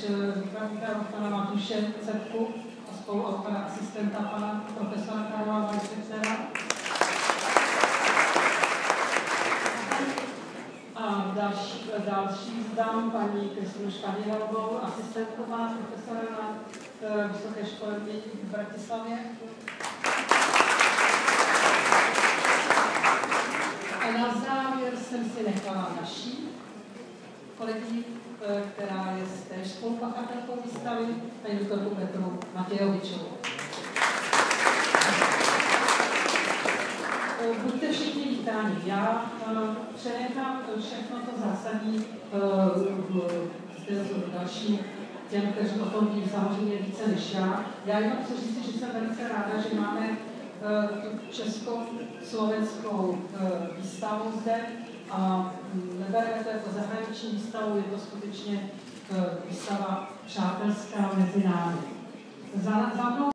výtvarníka pana Matuše Cepku a spoluautora asistenta pana profesora Karla Weissexera. A další zdám paní Kristýnu Španělovou, asistentku pana profesora na Vysoké škole v Bratislavě. A na závěr jsem si nechala naší kolegyni, která je též spolupachatelkou výstavy, paní doktorku Petru Matějovičovou. Buďte všichni vítáni. Já přenechám všechno to zásadní dalším těm, kteří o tom ví samozřejmě více než já. Já jenom chci říct, že jsem velice ráda, že máme československou výstavu zde a nebereme to jako zahraniční výstavu, je to skutečně výstava přátelská mezi námi. Za mnou